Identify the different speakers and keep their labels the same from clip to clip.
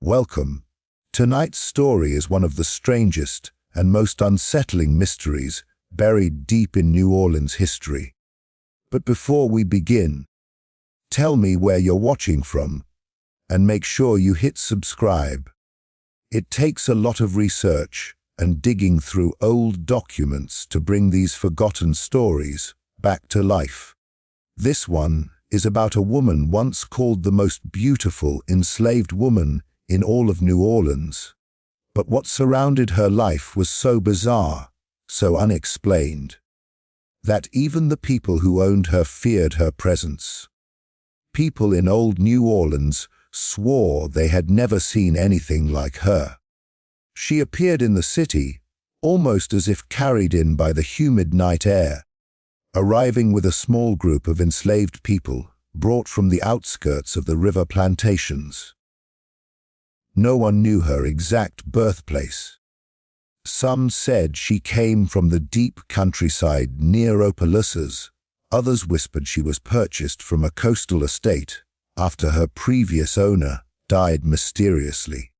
Speaker 1: Welcome. Tonight's story is one of the strangest and most unsettling mysteries buried deep in New Orleans history. But before we begin, tell me where you're watching from, and make sure you hit subscribe. It takes a lot of research and digging through old documents to bring these forgotten stories back to life. This one is about a woman once called the most beautiful enslaved woman in all of New Orleans. But what surrounded her life was so bizarre, so unexplained, that even the people who owned her feared her presence. People in old New Orleans swore they had never seen anything like her. She appeared in the city, almost as if carried in by the humid night air, arriving with a small group of enslaved people brought from the outskirts of the river plantations. No one knew her exact birthplace. Some said she came from the deep countryside near Opelousas. Others whispered she was purchased from a coastal estate after her previous owner died mysteriously.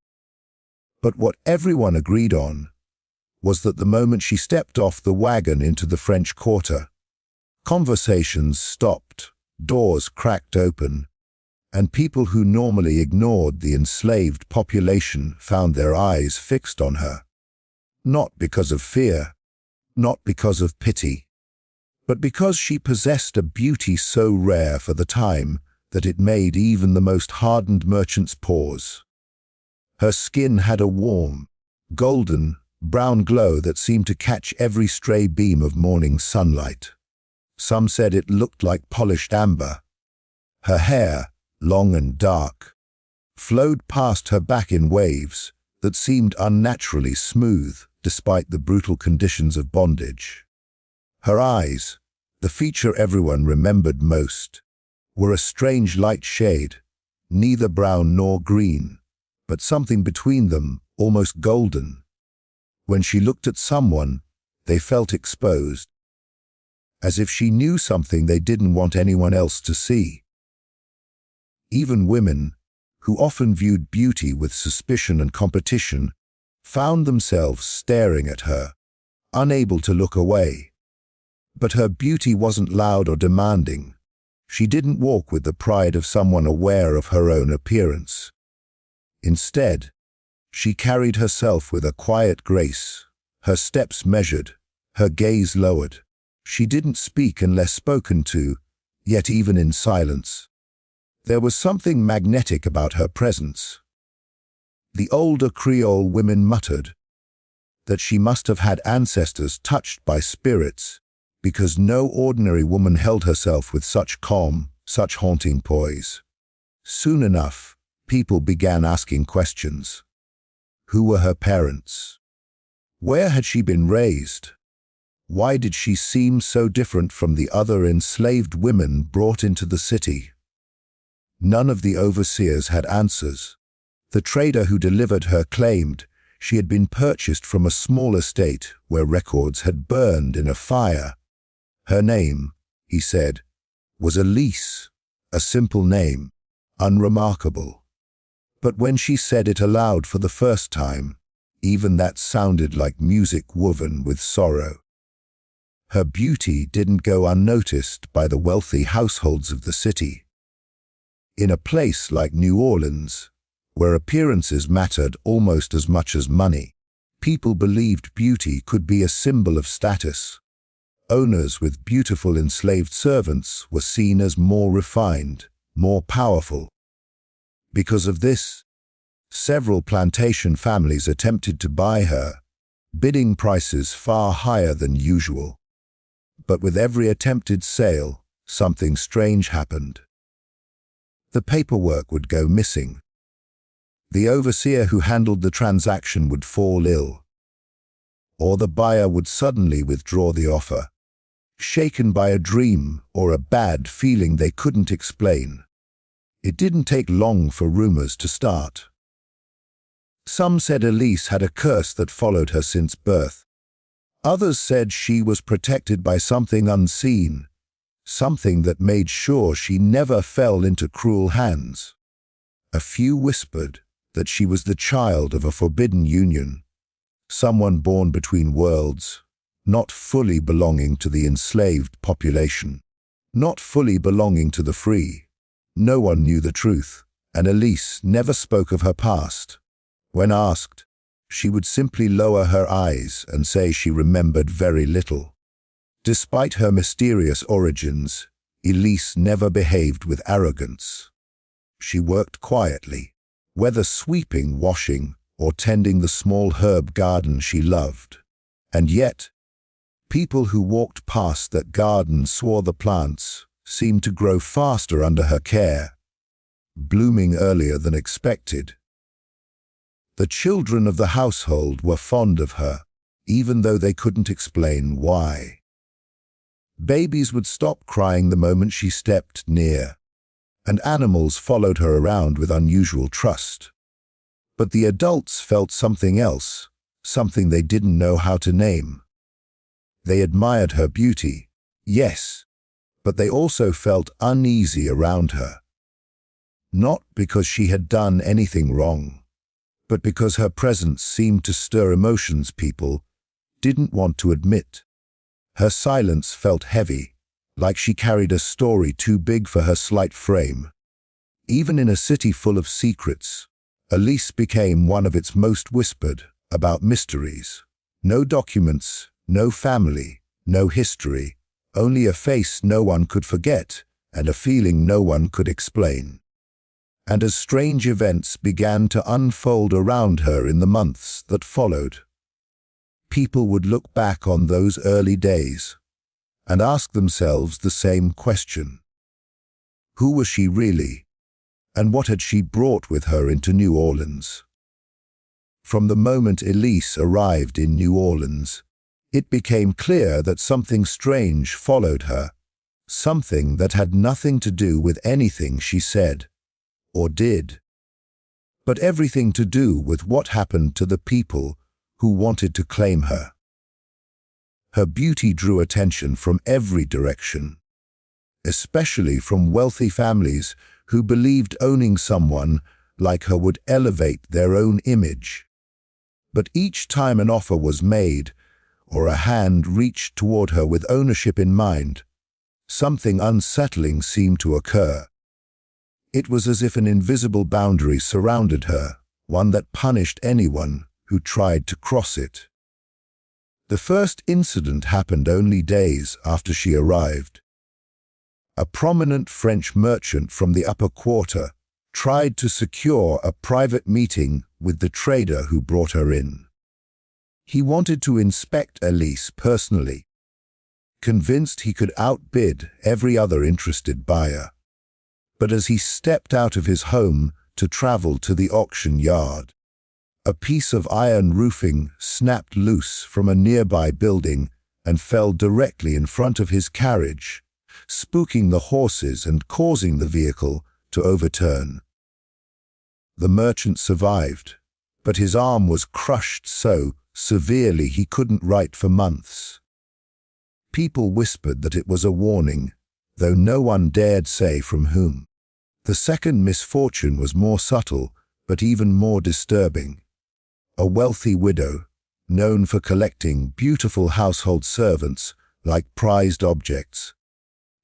Speaker 1: But what everyone agreed on was that the moment she stepped off the wagon into the French Quarter, conversations stopped, doors cracked open, and people who normally ignored the enslaved population found their eyes fixed on her. Not because of fear, not because of pity, but because she possessed a beauty so rare for the time that it made even the most hardened merchants pause. Her skin had a warm, golden, brown glow that seemed to catch every stray beam of morning sunlight. Some said it looked like polished amber. Her hair, long and dark, flowed past her back in waves that seemed unnaturally smooth despite the brutal conditions of bondage. Her eyes, the feature everyone remembered most, were a strange light shade, neither brown nor green, but something between them, almost golden. When she looked at someone, they felt exposed, as if she knew something they didn't want anyone else to see. Even women, who often viewed beauty with suspicion and competition, found themselves staring at her, unable to look away. But her beauty wasn't loud or demanding. She didn't walk with the pride of someone aware of her own appearance. Instead, she carried herself with a quiet grace, her steps measured, her gaze lowered. She didn't speak unless spoken to, yet even in silence, there was something magnetic about her presence. The older Creole women muttered that she must have had ancestors touched by spirits, because no ordinary woman held herself with such calm, such haunting poise. Soon enough, people began asking questions. Who were her parents? Where had she been raised? Why did she seem so different from the other enslaved women brought into the city? None of the overseers had answers. The trader who delivered her claimed she had been purchased from a small estate where records had burned in a fire. Her name, he said, was Elise, a simple name, unremarkable. But when she said it aloud for the first time, even that sounded like music woven with sorrow. Her beauty didn't go unnoticed by the wealthy households of the city. In a place like New Orleans, where appearances mattered almost as much as money, people believed beauty could be a symbol of status. Owners with beautiful enslaved servants were seen as more refined, more powerful. Because of this, several plantation families attempted to buy her, bidding prices far higher than usual. But with every attempted sale, something strange happened. The paperwork would go missing. The overseer who handled the transaction would fall ill, or the buyer would suddenly withdraw the offer, shaken by a dream or a bad feeling they couldn't explain. It didn't take long for rumors to start. Some said Elise had a curse that followed her since birth. Others said she was protected by something unseen, something that made sure she never fell into cruel hands. A few whispered that she was the child of a forbidden union, someone born between worlds, not fully belonging to the enslaved population, not fully belonging to the free. No one knew the truth, and Elise never spoke of her past. When asked, she would simply lower her eyes and say she remembered very little. Despite her mysterious origins, Elise never behaved with arrogance. She worked quietly, whether sweeping, washing, or tending the small herb garden she loved. And yet, people who walked past that garden swore the plants seemed to grow faster under her care, blooming earlier than expected. The children of the household were fond of her, even though they couldn't explain why. Babies would stop crying the moment she stepped near, and animals followed her around with unusual trust. But the adults felt something else, something they didn't know how to name. They admired her beauty, yes, but they also felt uneasy around her. Not because she had done anything wrong, but because her presence seemed to stir emotions people didn't want to admit. Her silence felt heavy, like she carried a story too big for her slight frame. Even in a city full of secrets, Elise became one of its most whispered about mysteries. No documents, no family, no history, only a face no one could forget and a feeling no one could explain. And as strange events began to unfold around her in the months that followed, people would look back on those early days and ask themselves the same question. Who was she really, and what had she brought with her into New Orleans? From the moment Elise arrived in New Orleans, it became clear that something strange followed her, something that had nothing to do with anything she said or did, but everything to do with what happened to the people who wanted to claim her. Her beauty drew attention from every direction, especially from wealthy families who believed owning someone like her would elevate their own image. But each time an offer was made, or a hand reached toward her with ownership in mind, something unsettling seemed to occur. It was as if an invisible boundary surrounded her, one that punished anyone who tried to cross it. The first incident happened only days after she arrived. A prominent French merchant from the upper quarter tried to secure a private meeting with the trader who brought her in. He wanted to inspect Elise personally, convinced he could outbid every other interested buyer. But as he stepped out of his home to travel to the auction yard, a piece of iron roofing snapped loose from a nearby building and fell directly in front of his carriage, spooking the horses and causing the vehicle to overturn. The merchant survived, but his arm was crushed so severely he couldn't write for months. People whispered that it was a warning, though no one dared say from whom. The second misfortune was more subtle, but even more disturbing. A wealthy widow, known for collecting beautiful household servants like prized objects,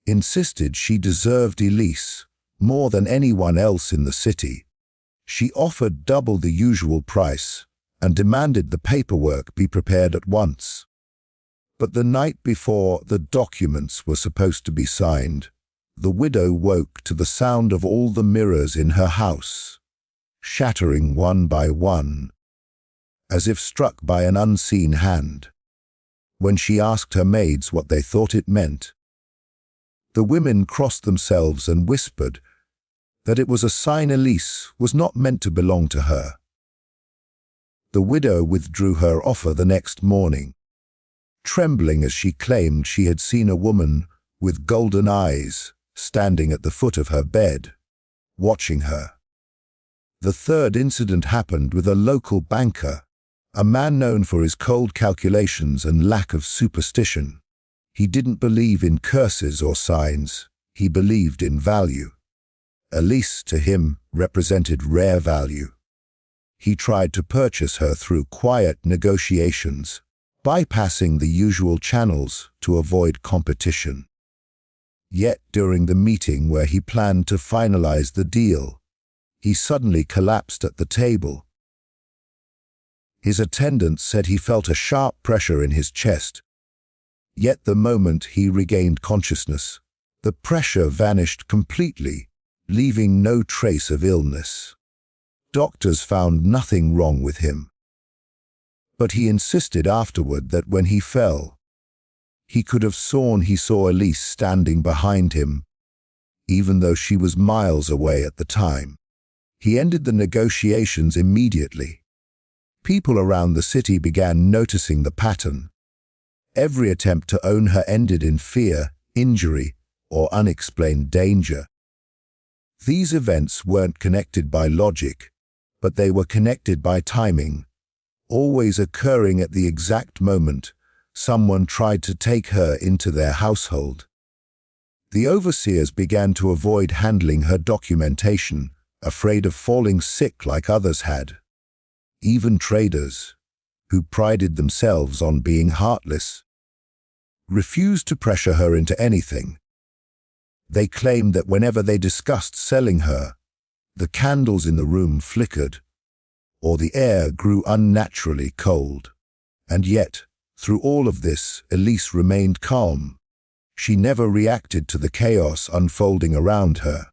Speaker 1: insisted she deserved Elise more than anyone else in the city. She offered double the usual price and demanded the paperwork be prepared at once. But the night before the documents were supposed to be signed, the widow woke to the sound of all the mirrors in her house, shattering one by one, as if struck by an unseen hand. When she asked her maids what they thought it meant, the women crossed themselves and whispered that it was a sign Elise was not meant to belong to her. The widow withdrew her offer the next morning, trembling as she claimed she had seen a woman with golden eyes standing at the foot of her bed, watching her. The third incident happened with a local banker, a man known for his cold calculations and lack of superstition. He didn't believe in curses or signs, he believed in value. Elise, to him, represented rare value. He tried to purchase her through quiet negotiations, bypassing the usual channels to avoid competition. Yet during the meeting where he planned to finalize the deal, he suddenly collapsed at the table. His attendant said he felt a sharp pressure in his chest. Yet the moment he regained consciousness, the pressure vanished completely, leaving no trace of illness. Doctors found nothing wrong with him. But he insisted afterward that when he fell, he could have sworn he saw Elise standing behind him, even though she was miles away at the time. He ended the negotiations immediately. People around the city began noticing the pattern. Every attempt to own her ended in fear, injury, or unexplained danger. These events weren't connected by logic, but they were connected by timing, always occurring at the exact moment someone tried to take her into their household. The overseers began to avoid handling her documentation, afraid of falling sick like others had. Even traders, who prided themselves on being heartless, refused to pressure her into anything. They claimed that whenever they discussed selling her, the candles in the room flickered, or the air grew unnaturally cold. And yet, through all of this, Elise remained calm. She never reacted to the chaos unfolding around her.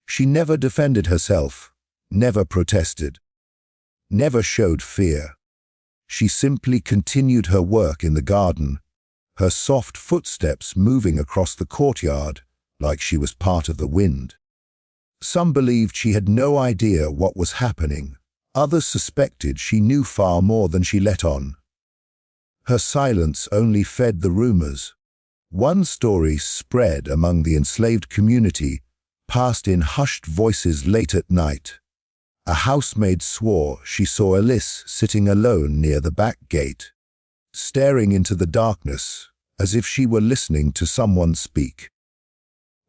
Speaker 1: She never defended herself, never protested, never showed fear. She simply continued her work in the garden, her soft footsteps moving across the courtyard like she was part of the wind. Some believed she had no idea what was happening. Others suspected she knew far more than she let on. Her silence only fed the rumors. One story spread among the enslaved community, passed in hushed voices late at night. A housemaid swore she saw Elise sitting alone near the back gate, staring into the darkness as if she were listening to someone speak.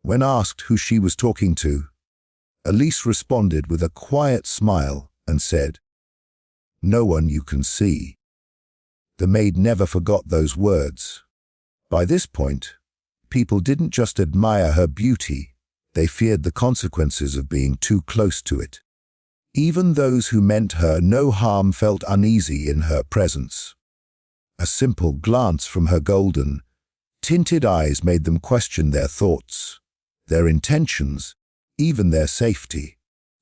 Speaker 1: When asked who she was talking to, Elise responded with a quiet smile and said, "No one you can see." The maid never forgot those words. By this point, people didn't just admire her beauty, they feared the consequences of being too close to it. Even those who meant her no harm felt uneasy in her presence. A simple glance from her golden, tinted eyes made them question their thoughts, their intentions, even their safety.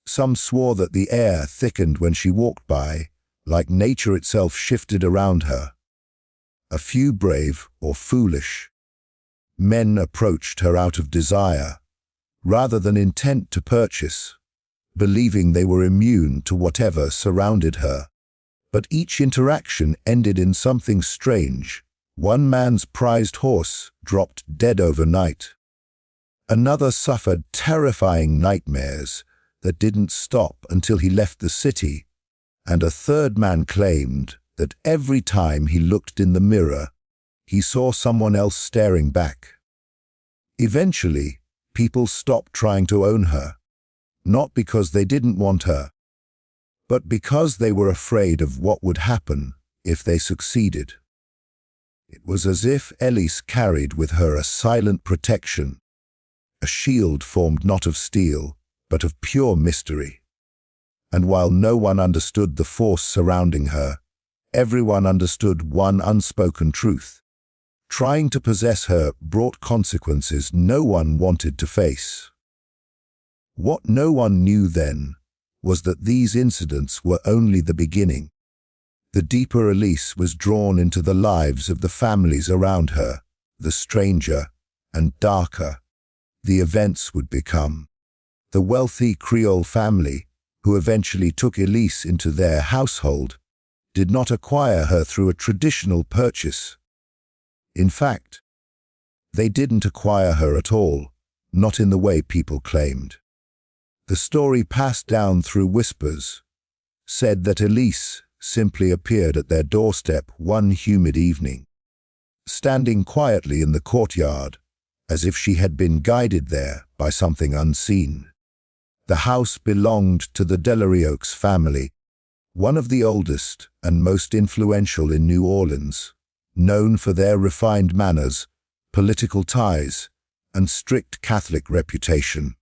Speaker 1: Some swore that the air thickened when she walked by, like nature itself shifted around her. A few brave or foolish men approached her out of desire, rather than intent to purchase, believing they were immune to whatever surrounded her. But each interaction ended in something strange. One man's prized horse dropped dead overnight. Another suffered terrifying nightmares that didn't stop until he left the city, and a third man claimed that every time he looked in the mirror, he saw someone else staring back. Eventually, people stopped trying to own her, not because they didn't want her, but because they were afraid of what would happen if they succeeded. It was as if Elise carried with her a silent protection, a shield formed not of steel, but of pure mystery. And while no one understood the force surrounding her, everyone understood one unspoken truth. Trying to possess her brought consequences no one wanted to face. What no one knew then was that these incidents were only the beginning. The deeper Elise was drawn into the lives of the families around her, the stranger and darker the events would become. The wealthy Creole family, who eventually took Elise into their household, did not acquire her through a traditional purchase. In fact, they didn't acquire her at all, not in the way people claimed. The story passed down through whispers said that Elise simply appeared at their doorstep one humid evening, standing quietly in the courtyard, as if she had been guided there by something unseen. The house belonged to the Delarioux family, one of the oldest and most influential in New Orleans, known for their refined manners, political ties, and strict Catholic reputation.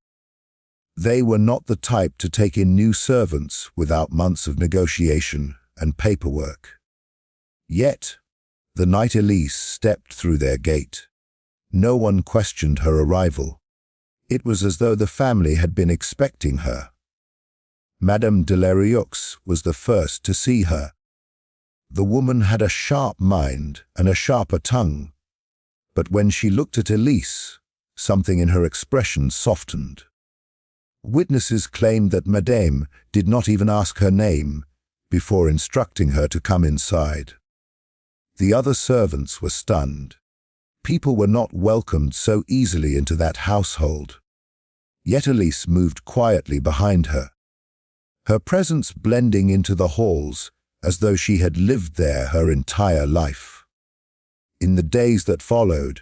Speaker 1: They were not the type to take in new servants without months of negotiation and paperwork. Yet, the night Elise stepped through their gate, no one questioned her arrival. It was as though the family had been expecting her. Madame de Lerieux was the first to see her. The woman had a sharp mind and a sharper tongue, but when she looked at Elise, something in her expression softened. Witnesses claimed that Madame did not even ask her name before instructing her to come inside. The other servants were stunned. People were not welcomed so easily into that household. Yet Elise moved quietly behind her, her presence blending into the halls as though she had lived there her entire life. In the days that followed,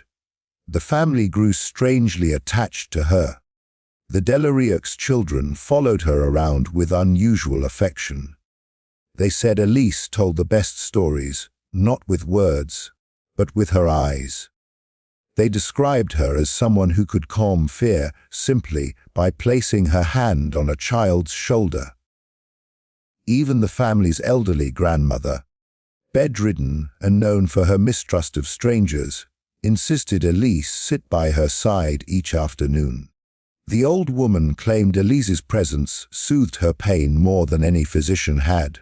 Speaker 1: the family grew strangely attached to her. The de Lerieux children followed her around with unusual affection. They said Elise told the best stories, not with words, but with her eyes. They described her as someone who could calm fear simply by placing her hand on a child's shoulder. Even the family's elderly grandmother, bedridden and known for her mistrust of strangers, insisted Elise sit by her side each afternoon. The old woman claimed Elise's presence soothed her pain more than any physician had.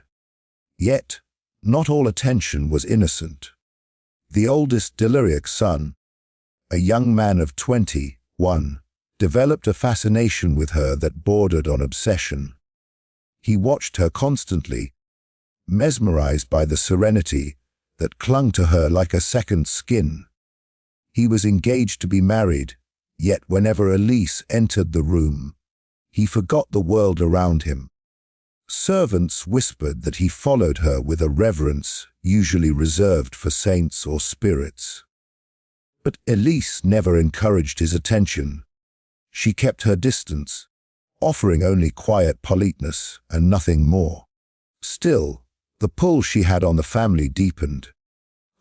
Speaker 1: Yet, not all attention was innocent. The oldest de Lerieux son, a young man of 21, developed a fascination with her that bordered on obsession. He watched her constantly, mesmerized by the serenity that clung to her like a second skin. He was engaged to be married, yet whenever Elise entered the room, he forgot the world around him. Servants whispered that he followed her with a reverence usually reserved for saints or spirits. But Elise never encouraged his attention. She kept her distance, offering only quiet politeness and nothing more. Still, the pull she had on the family deepened.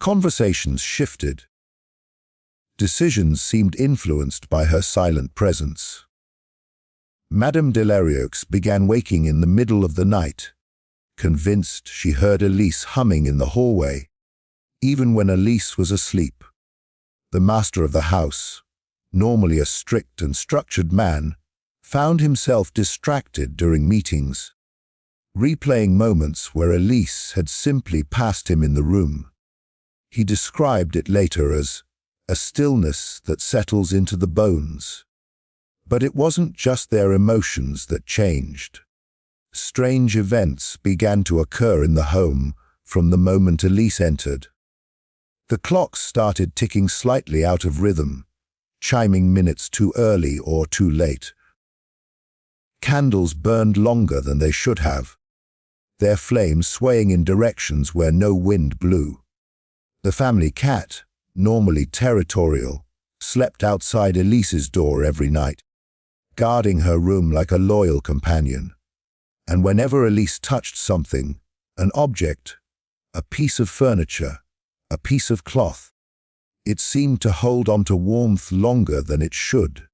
Speaker 1: Conversations shifted. Decisions seemed influenced by her silent presence. Madame de Lerieux began waking in the middle of the night, convinced she heard Elise humming in the hallway, even when Elise was asleep. The master of the house, normally a strict and structured man, found himself distracted during meetings, replaying moments where Elise had simply passed him in the room. He described it later as a stillness that settles into the bones. But it wasn't just their emotions that changed. Strange events began to occur in the home from the moment Elise entered. The clocks started ticking slightly out of rhythm, chiming minutes too early or too late. Candles burned longer than they should have, their flames swaying in directions where no wind blew. The family cat, normally territorial, slept outside Elise's door every night, guarding her room like a loyal companion. And whenever Elise touched something, an object, a piece of furniture, a piece of cloth, it seemed to hold on to warmth longer than it should.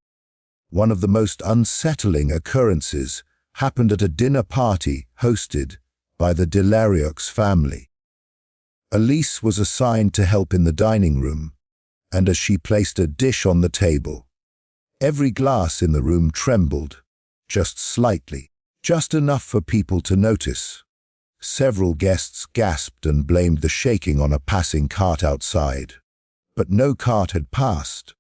Speaker 1: One of the most unsettling occurrences happened at a dinner party hosted by the de Lerieux family. Elise was assigned to help in the dining room, and as she placed a dish on the table, every glass in the room trembled, just slightly, just enough for people to notice. Several guests gasped and blamed the shaking on a passing cart outside. But no cart had passed.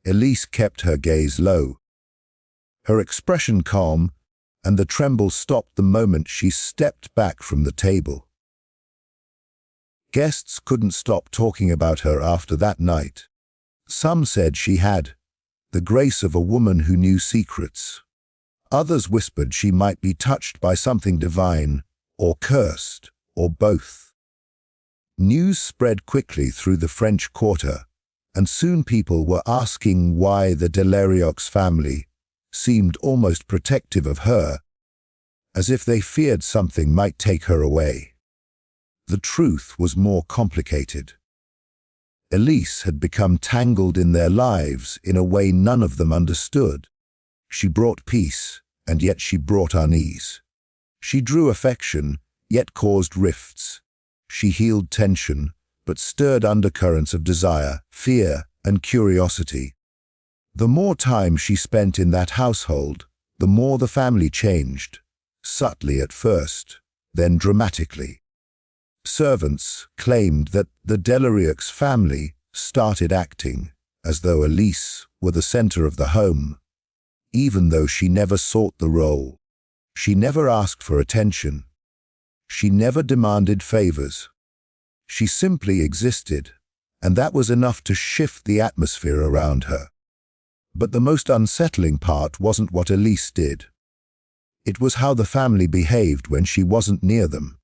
Speaker 1: Elise kept her gaze low, her expression calm, and the tremble stopped the moment she stepped back from the table. Guests couldn't stop talking about her after that night. Some said she had the grace of a woman who knew secrets. Others whispered she might be touched by something divine, or cursed, or both. News spread quickly through the French Quarter, and soon people were asking why the de Lerieux family seemed almost protective of her. as if they feared something might take her away. The truth was more complicated. Elise had become tangled in their lives in a way none of them understood. She brought peace, and yet she brought unease. She drew affection, yet caused rifts. She healed tension, but stirred undercurrents of desire, fear, and curiosity. The more time she spent in that household, the more the family changed, subtly at first, then dramatically. Servants claimed that the Delarieux family started acting as though Elise were the center of the home, even though she never sought the role. She never asked for attention. She never demanded favors. She simply existed, and that was enough to shift the atmosphere around her. But the most unsettling part wasn't what Elise did. It was how the family behaved when she wasn't near them.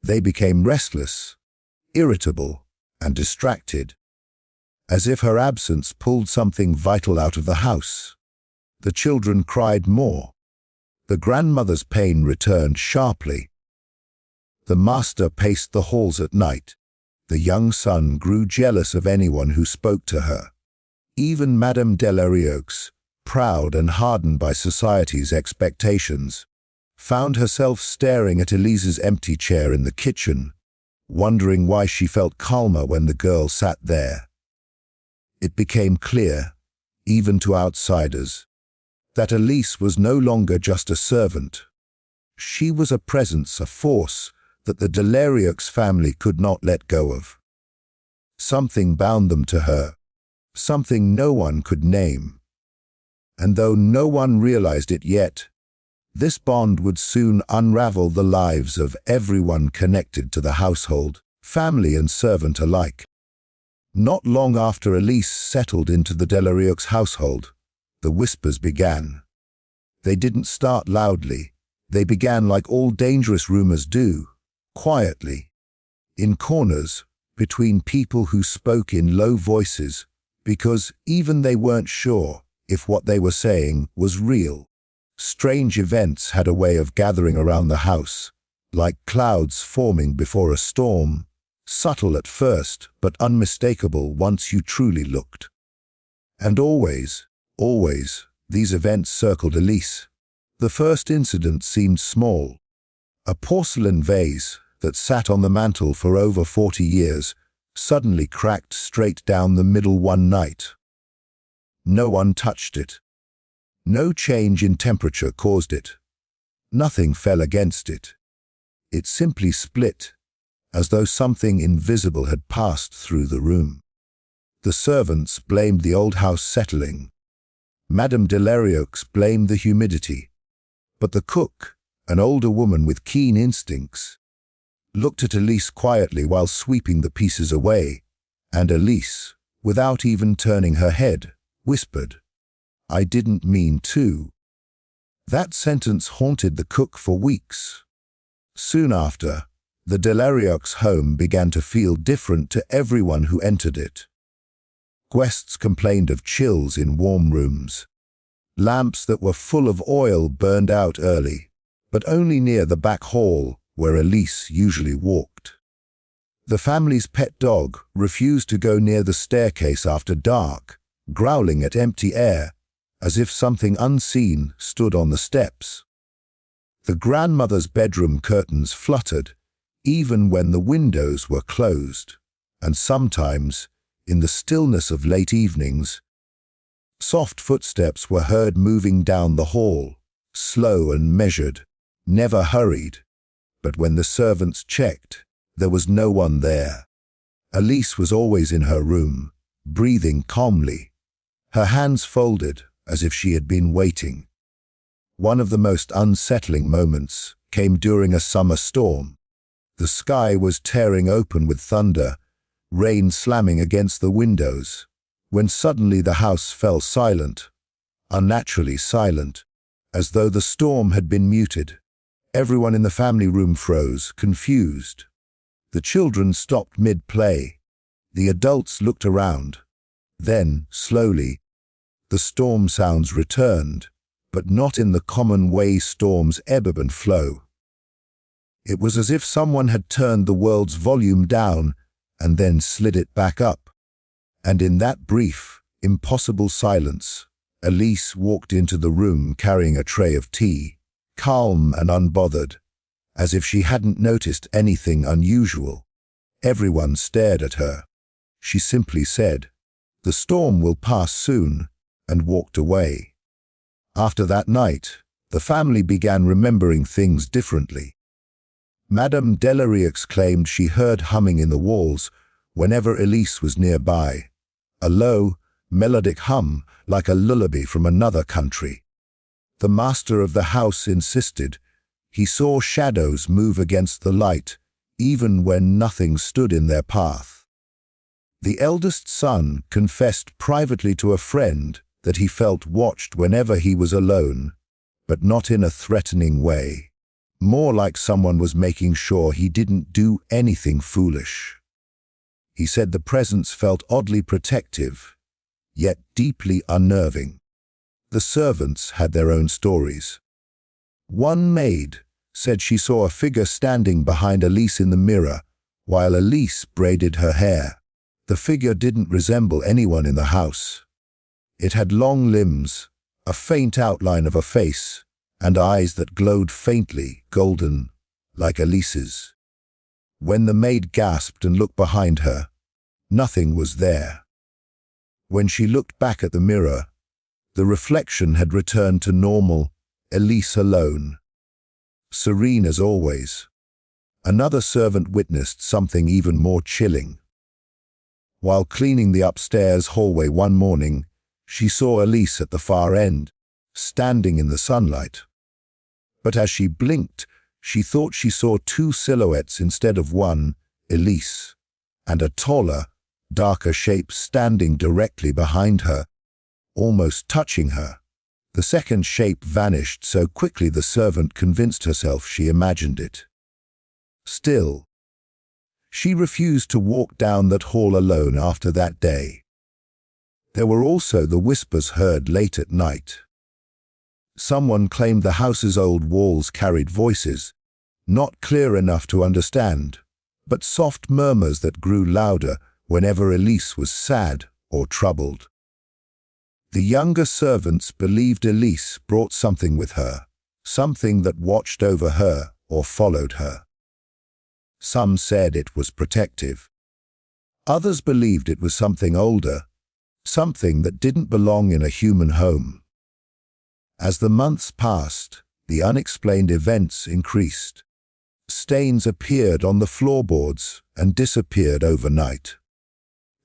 Speaker 1: They became restless, irritable, and distracted, as if her absence pulled something vital out of the house. The children cried more. The grandmother's pain returned sharply. The master paced the halls at night. The young son grew jealous of anyone who spoke to her. Even Madame Delarieux, proud and hardened by society's expectations, found herself staring at Elise's empty chair in the kitchen, wondering why she felt calmer when the girl sat there. It became clear, even to outsiders, that Elise was no longer just a servant. She was a presence, a force that the Delarieux family could not let go of. Something bound them to her, something no one could name. And though no one realized it yet, this bond would soon unravel the lives of everyone connected to the household, family and servant alike. Not long after Elise settled into the Delarieux household, the whispers began. They didn't start loudly. They began like all dangerous rumors do, quietly, in corners, between people who spoke in low voices, because even they weren't sure if what they were saying was real. Strange events had a way of gathering around the house, like clouds forming before a storm, subtle at first, but unmistakable once you truly looked. And always, these events circled Elise. The first incident seemed small. A porcelain vase that sat on the mantel for over 40 years suddenly cracked straight down the middle one night. No one touched it. No change in temperature caused it. Nothing fell against it. It simply split, as though something invisible had passed through the room. The servants blamed the old house settling. Madame Delarieux blamed the humidity. But the cook, an older woman with keen instincts, looked at Elise quietly while sweeping the pieces away, and Elise, without even turning her head, whispered, "I didn't mean to." That sentence haunted the cook for weeks. Soon after, the Delarieux home began to feel different to everyone who entered it. Guests complained of chills in warm rooms. Lamps that were full of oil burned out early, but only near the back hall where Elise usually walked. The family's pet dog refused to go near the staircase after dark, growling at empty air, as if something unseen stood on the steps. The grandmother's bedroom curtains fluttered, even when the windows were closed, and sometimes, in the stillness of late evenings, soft footsteps were heard moving down the hall, slow and measured, never hurried. But when the servants checked, there was no one there. Elise was always in her room, breathing calmly, her hands folded as if she had been waiting. One of the most unsettling moments came during a summer storm. The sky was tearing open with thunder, rain slamming against the windows, when suddenly the house fell silent, unnaturally silent, as though the storm had been muted. Everyone in the family room froze, confused. The children stopped mid-play. The adults looked around. Then, slowly, the storm sounds returned, but not in the common way storms ebb and flow. It was as if someone had turned the world's volume down and then slid it back up. And in that brief, impossible silence, Elise walked into the room carrying a tray of tea, calm and unbothered, as if she hadn't noticed anything unusual. Everyone stared at her. She simply said, "The storm will pass soon," and walked away. After that night, the family began remembering things differently. Madame Delarieux claimed she heard humming in the walls whenever Elise was nearby, a low, melodic hum like a lullaby from another country. The master of the house insisted he saw shadows move against the light, even when nothing stood in their path. The eldest son confessed privately to a friend that he felt watched whenever he was alone, but not in a threatening way. More like someone was making sure he didn't do anything foolish. He said the presence felt oddly protective, yet deeply unnerving. The servants had their own stories. One maid said she saw a figure standing behind Elise in the mirror while Elise braided her hair. The figure didn't resemble anyone in the house. It had long limbs, a faint outline of a face, and eyes that glowed faintly, golden, like Elise's. When the maid gasped and looked behind her, nothing was there. When she looked back at the mirror, the reflection had returned to normal, Elise alone, serene as always. Another servant witnessed something even more chilling. While cleaning the upstairs hallway one morning, she saw Elise at the far end, standing in the sunlight. But as she blinked, she thought she saw two silhouettes instead of one, Elise, and a taller, darker shape standing directly behind her, almost touching her. The second shape vanished so quickly the servant convinced herself she imagined it. Still, she refused to walk down that hall alone after that day. There were also the whispers heard late at night. Someone claimed the house's old walls carried voices, not clear enough to understand, but soft murmurs that grew louder whenever Elise was sad or troubled. The younger servants believed Elise brought something with her, something that watched over her or followed her. Some said it was protective. Others believed it was something older, something that didn't belong in a human home. As the months passed, the unexplained events increased. Stains appeared on the floorboards and disappeared overnight.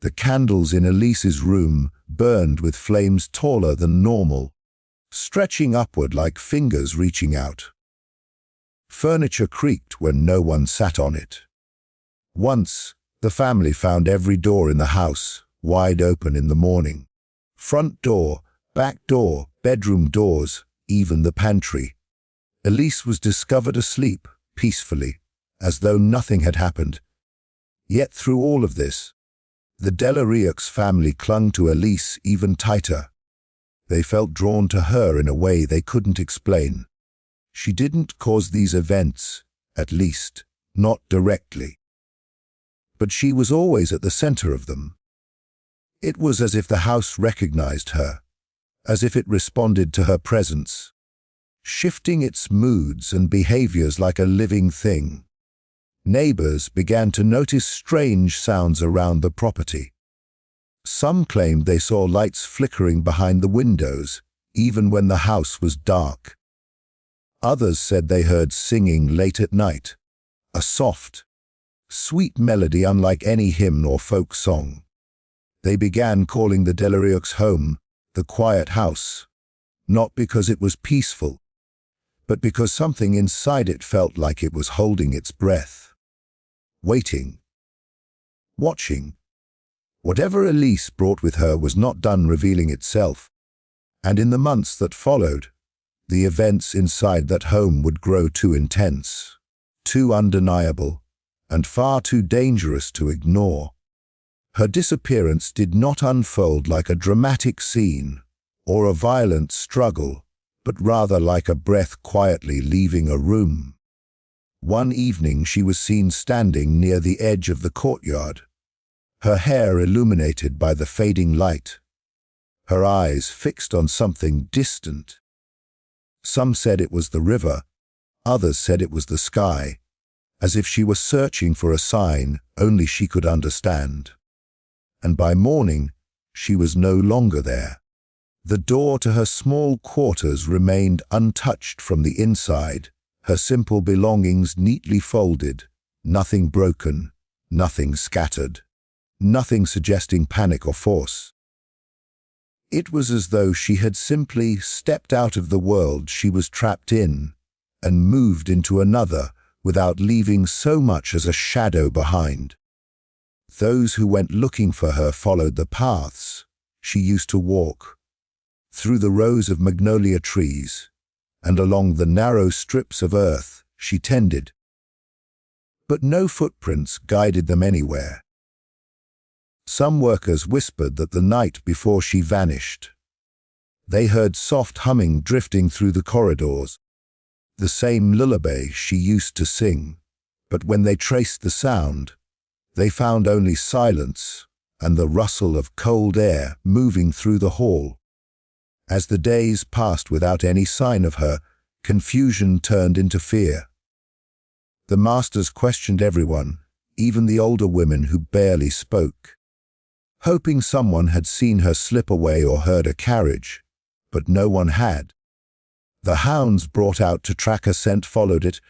Speaker 1: The candles in Elise's room burned with flames taller than normal, stretching upward like fingers reaching out. Furniture creaked when no one sat on it. Once, the family found every door in the house wide open in the morning. Front door, back door, bedroom doors, even the pantry. Elise was discovered asleep, peacefully, as though nothing had happened. Yet through all of this, the Delarieux family clung to Elise even tighter. They felt drawn to her in a way they couldn't explain. She didn't cause these events, at least, not directly. But she was always at the center of them. It was as if the house recognized her, as if it responded to her presence, shifting its moods and behaviors like a living thing. Neighbors began to notice strange sounds around the property. Some claimed they saw lights flickering behind the windows, even when the house was dark. Others said they heard singing late at night, a soft, sweet melody unlike any hymn or folk song. They began calling the Delarieux home the quiet house, not because it was peaceful, but because something inside it felt like it was holding its breath, waiting, watching. Whatever Elise brought with her was not done revealing itself, and in the months that followed, the events inside that home would grow too intense, too undeniable, and far too dangerous to ignore. Her disappearance did not unfold like a dramatic scene or a violent struggle, but rather like a breath quietly leaving a room. One evening she was seen standing near the edge of the courtyard, her hair illuminated by the fading light, her eyes fixed on something distant. Some said it was the river, others said it was the sky, as if she were searching for a sign only she could understand. And by morning, she was no longer there. The door to her small quarters remained untouched from the inside, her simple belongings neatly folded, nothing broken, nothing scattered, nothing suggesting panic or force. It was as though she had simply stepped out of the world she was trapped in and moved into another without leaving so much as a shadow behind. Those who went looking for her followed the paths she used to walk, through the rows of magnolia trees and along the narrow strips of earth she tended. But no footprints guided them anywhere. Some workers whispered that the night before she vanished, they heard soft humming drifting through the corridors, the same lullaby she used to sing, but when they traced the sound, they found only silence and the rustle of cold air moving through the hall. As the days passed without any sign of her, confusion turned into fear. The masters questioned everyone, even the older women who barely spoke, hoping someone had seen her slip away or heard a carriage, but no one had. The hounds brought out to track her scent followed it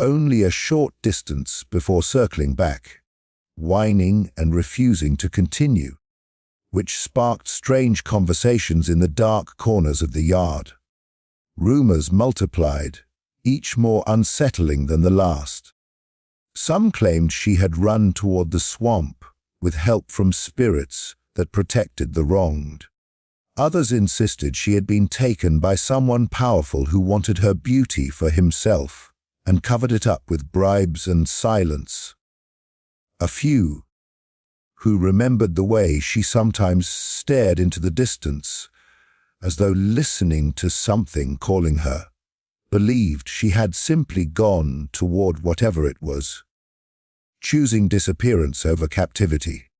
Speaker 1: only a short distance before circling back, whining and refusing to continue, which sparked strange conversations in the dark corners of the yard. Rumors multiplied, each more unsettling than the last. Some claimed she had run toward the swamp with help from spirits that protected the wronged. Others insisted she had been taken by someone powerful who wanted her beauty for himself and covered it up with bribes and silence. A few, who remembered the way she sometimes stared into the distance, as though listening to something calling her, believed she had simply gone toward whatever it was, choosing disappearance over captivity.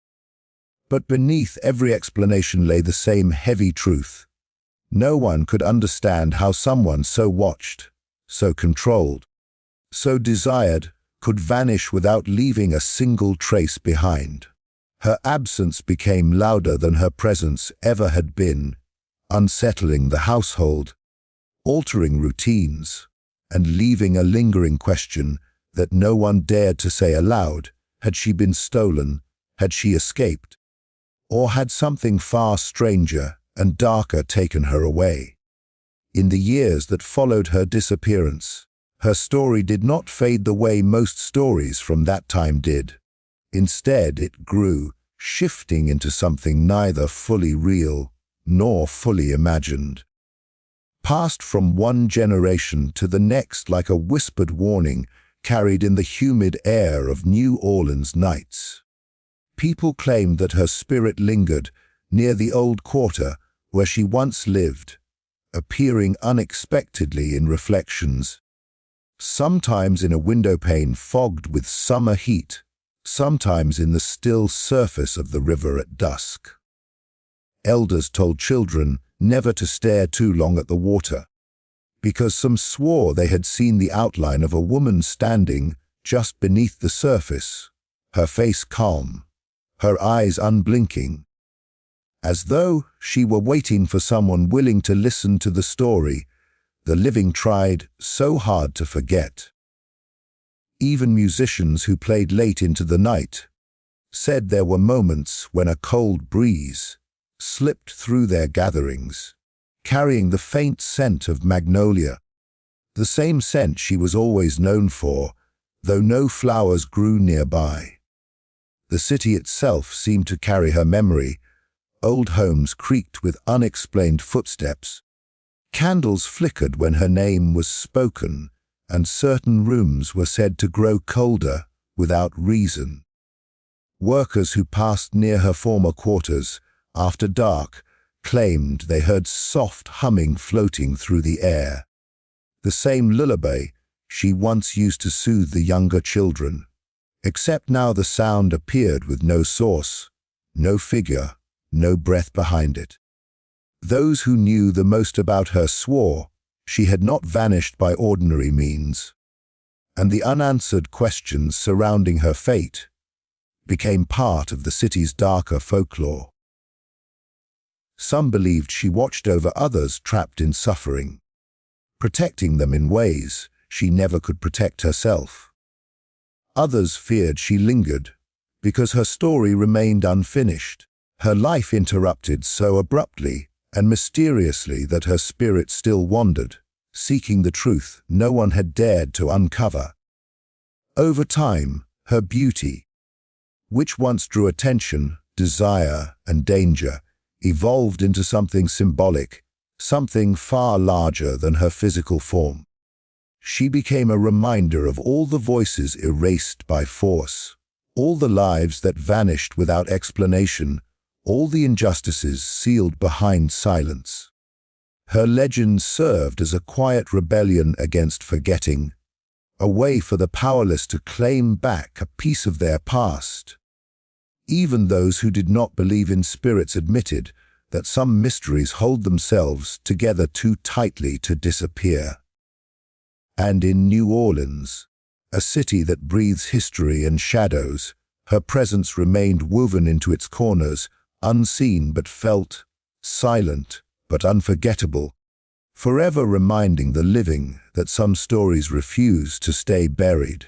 Speaker 1: But beneath every explanation lay the same heavy truth. No one could understand how someone so watched, so controlled, so desired, could vanish without leaving a single trace behind. Her absence became louder than her presence ever had been, unsettling the household, altering routines, and leaving a lingering question that no one dared to say aloud. Had she been stolen? Had she escaped? Or had something far stranger and darker taken her away? In the years that followed her disappearance, her story did not fade the way most stories from that time did. Instead, it grew, shifting into something neither fully real nor fully imagined. Passed from one generation to the next like a whispered warning carried in the humid air of New Orleans nights. People claimed that her spirit lingered near the old quarter where she once lived, appearing unexpectedly in reflections, sometimes in a windowpane fogged with summer heat, sometimes in the still surface of the river at dusk. Elders told children never to stare too long at the water, because some swore they had seen the outline of a woman standing just beneath the surface, her face calm, her eyes unblinking, as though she were waiting for someone willing to listen to the story the living tried so hard to forget. Even musicians who played late into the night said there were moments when a cold breeze slipped through their gatherings, carrying the faint scent of magnolia, the same scent she was always known for, though no flowers grew nearby. The city itself seemed to carry her memory. Old homes creaked with unexplained footsteps. Candles flickered when her name was spoken, and certain rooms were said to grow colder without reason. Workers who passed near her former quarters after dark claimed they heard soft humming floating through the air. The same lullaby she once used to soothe the younger children, except now the sound appeared with no source, no figure, no breath behind it. Those who knew the most about her swore she had not vanished by ordinary means, and the unanswered questions surrounding her fate became part of the city's darker folklore. Some believed she watched over others trapped in suffering, protecting them in ways she never could protect herself. Others feared she lingered because her story remained unfinished, her life interrupted so abruptly and mysteriously that her spirit still wandered, seeking the truth no one had dared to uncover. Over time, her beauty, which once drew attention, desire, and danger, evolved into something symbolic, something far larger than her physical form. She became a reminder of all the voices erased by force, all the lives that vanished without explanation, all the injustices sealed behind silence. Her legend served as a quiet rebellion against forgetting, a way for the powerless to claim back a piece of their past. Even those who did not believe in spirits admitted that some mysteries hold themselves together too tightly to disappear. And in New Orleans, a city that breathes history and shadows, her presence remained woven into its corners, unseen but felt, silent but unforgettable, forever reminding the living that some stories refuse to stay buried.